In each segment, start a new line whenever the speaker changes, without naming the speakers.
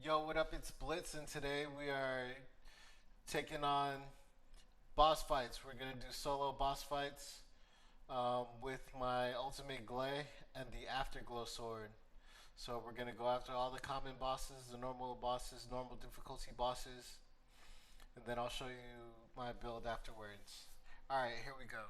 Yo, what up? It's Blitz, and today we are taking on boss fights. We're gonna do solo boss fights with my ultimate Gley and the Afterglow sword. So we're gonna go after all the common bosses, the normal bosses, normal difficulty bosses, and then I'll show you my build afterwards. All right, here we go.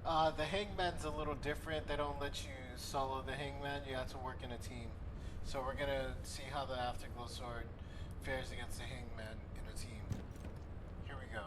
The hangman's a little different. They don't let you solo the hangman. You have to work in a team. So we're gonna see how the Afterglow sword fares against the hangman in a team. Here we go.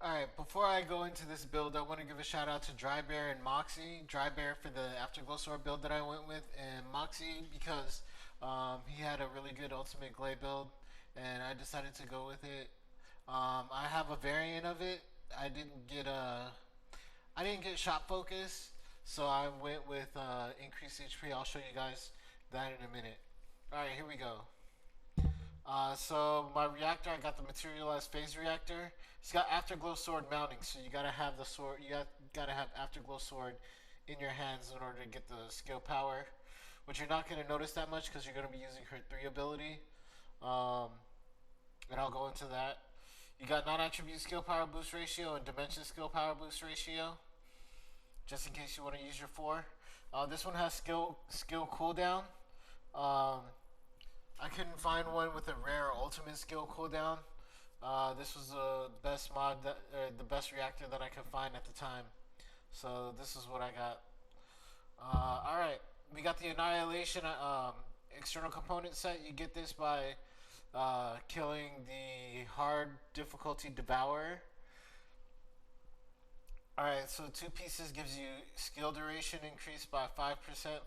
Alright, before I go into this build, I want to give a shout out to Drybear and Moxsy. Drybear for the Afterglow Sword build that I went with, and Moxsy because he had a really good Ultimate Gley build, and I decided to go with it. I have a variant of it. I didn't get shot focus, so I went with increased HP. I'll show you guys that in a minute. Alright, here we go. So my reactor, I got the materialized phase reactor. It's got Afterglow sword mounting, so you gotta have the sword. Gotta have Afterglow sword in your hands in order to get the skill power, which you're not gonna notice that much because you're gonna be using her 3 ability. And I'll go into that. You got non-attribute skill power boost ratio and dimension skill power boost ratio, just in case you want to use your 4. This one has skill cooldown. I couldn't find one with a rare ultimate skill cooldown. This was the best the best reactor that I could find at the time. So this is what I got. All right, we got the Annihilation external component set. You get this by killing the hard difficulty Devourer. Alright, so 2 pieces gives you skill duration increased by 5%,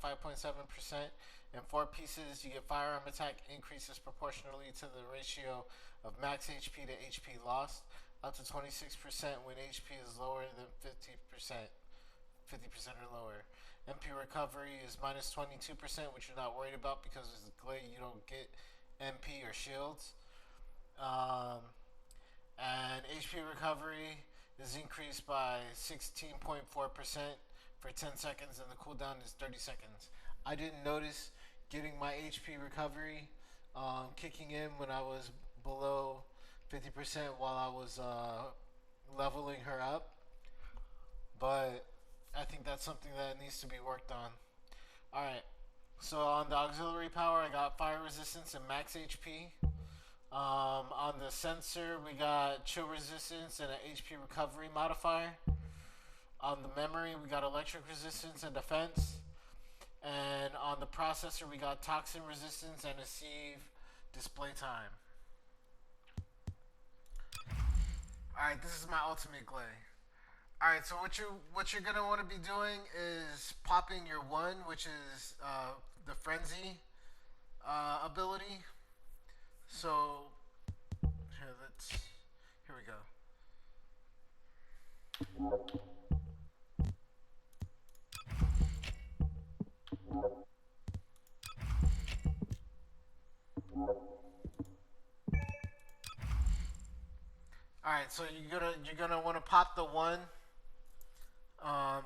5.7%, and 4 pieces you get firearm attack increases proportionally to the ratio of max HP to HP lost, up to 26% when HP is lower than 50%, 50% or lower. MP recovery is minus 22%, which you're not worried about because with Gley you don't get MP or shields. And HP recovery is increased by 16.4% for 10 seconds, and the cooldown is 30 seconds. I didn't notice getting my HP recovery kicking in when I was below 50% while I was leveling her up, but I think that's something that needs to be worked on. Alright, so on the auxiliary power, I got fire resistance and max HP. On the sensor, we got chill resistance and an HP recovery modifier. On the memory, we got electric resistance and defense. And on the processor, we got toxin resistance and a sieve display time. Alright, this is my ultimate Gley. Alright, so what you're gonna want to be doing is popping your 1, which is the frenzy ability. So here we go. Alright, so you're gonna want to pop the 1,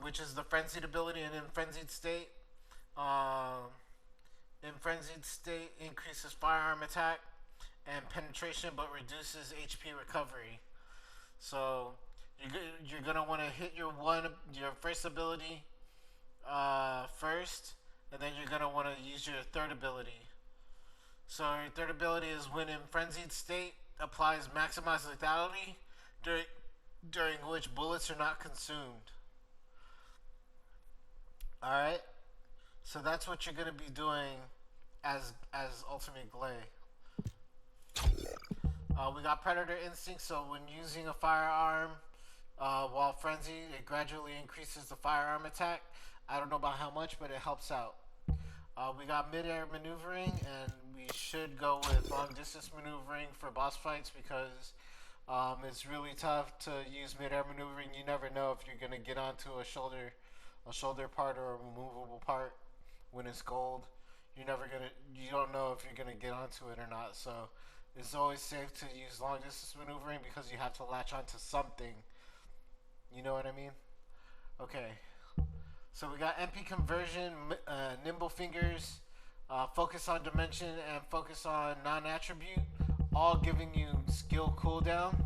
which is the frenzied ability, and in frenzied state. In frenzied state increases firearm attack and penetration, but reduces HP recovery. So you're gonna want to hit your first ability first, and then you're gonna want to use your 3rd ability. So your 3rd ability is when in frenzied state, applies maximized lethality during which bullets are not consumed. Alright, so that's what you're gonna be doing as ultimate Gley. We got Predator Instinct, so when using a firearm while frenzied, it gradually increases the firearm attack. I don't know about how much, but it helps out. We got mid-air maneuvering, and we should go with long-distance maneuvering for boss fights because it's really tough to use mid-air maneuvering. You never know if you're gonna get onto a shoulder part or a removable part when it's gold. You don't know if you're gonna get onto it or not. So it's always safe to use long-distance maneuvering because you have to latch onto something. You know what I mean? Okay. So we got MP conversion, nimble fingers, focus on dimension, and focus on non-attribute, all giving you skill cooldown.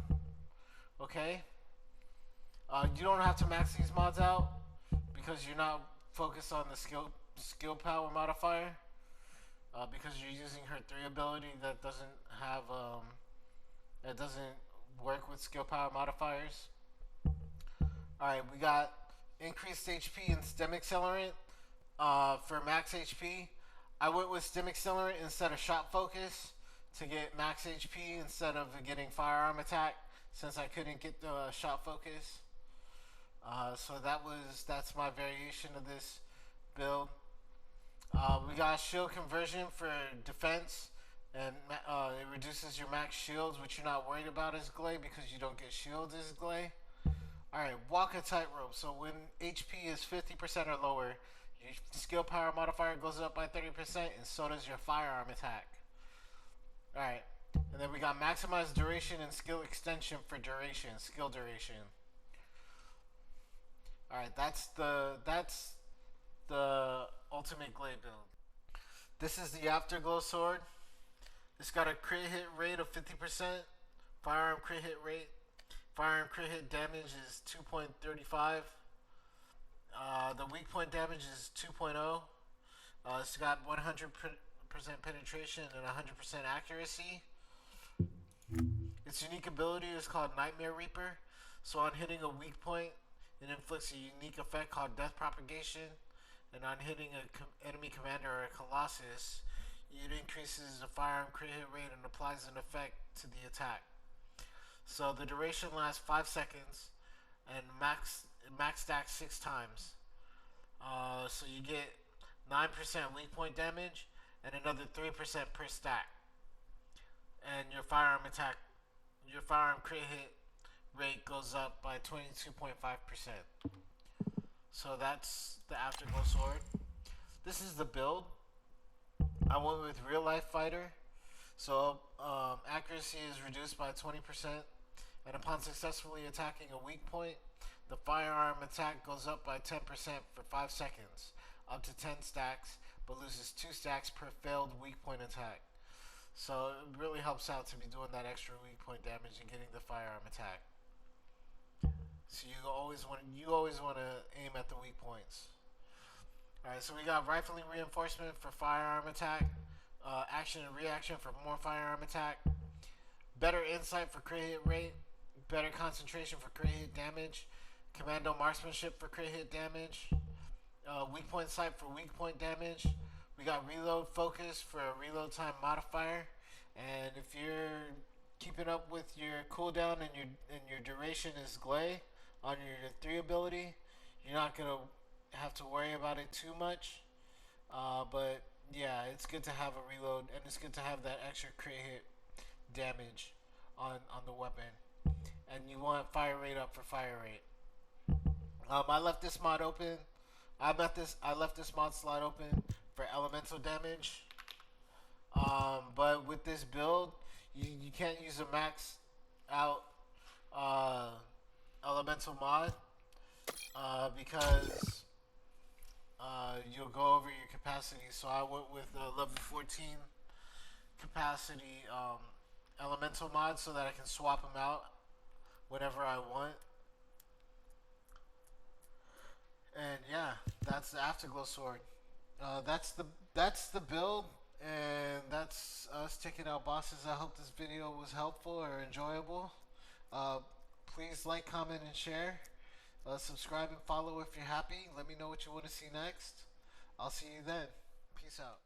Okay. You don't have to max these mods out because you're not focused on the skill power modifier. Because you're using her 3 ability that doesn't work with skill power modifiers. All right, we got increased HP and stem accelerant for max HP. I went with stem accelerant instead of shot focus to get max HP instead of getting firearm attack since I couldn't get the shot focus. So that's my variation of this build. We got shield conversion for defense, and it reduces your max shields, which you're not worried about as Gley because you don't get shields as Gley. Alright, walk a tightrope. So when HP is 50% or lower, your skill power modifier goes up by 30%, and so does your firearm attack. Alright, and then we got maximize duration and skill extension for duration, skill duration. Alright, that's the ultimate Gley build. This is the Afterglow sword. It's got a crit hit rate of 50%, firearm crit hit rate. Firearm crit hit damage is 2.35. The weak point damage is 2.0. It's got 100% penetration and 100% accuracy. Its unique ability is called Nightmare Reaper. So on hitting a weak point, it inflicts a unique effect called Death Propagation. And on hitting an enemy commander or a Colossus, it increases the firearm crit hit rate and applies an effect to the attack. So the duration lasts 5 seconds, and max stack 6 times. So you get 9% weak point damage and another 3% per stack. And your firearm crit hit rate goes up by 22.5%. So that's the Afterglow sword. This is the build. I went with real life fighter. So accuracy is reduced by 20%, and upon successfully attacking a weak point, the firearm attack goes up by 10% for 5 seconds, up to 10 stacks, but loses 2 stacks per failed weak point attack. So it really helps out to be doing that extra weak point damage and getting the firearm attack. So you always want to aim at the weak points. Alright, so we got rifling reinforcement for firearm attack, action and reaction for more firearm attack, better insight for crit hit rate, better concentration for crit hit damage, commando marksmanship for crit hit damage, weak point sight for weak point damage. We got reload focus for a reload time modifier, and if you're keeping up with your cooldown and your duration is Gley on your 3 ability, you're not gonna have to worry about it too much. But yeah, it's good to have a reload, and it's good to have that extra crit hit damage on the weapon. And you want fire rate up for fire rate. I left this mod open. I left this mod slot open for elemental damage. But with this build, you can't use a max out elemental mod because you'll go over your capacity. So I went with level 14 capacity elemental mod so that I can swap them out whenever I want. And yeah, that's the Afterglow sword. That's the build, and that's us taking out bosses. I hope this video was helpful or enjoyable. Please like, comment, and share. Subscribe and follow if you're happy. Let me know what you want to see next. I'll see you then. Peace out.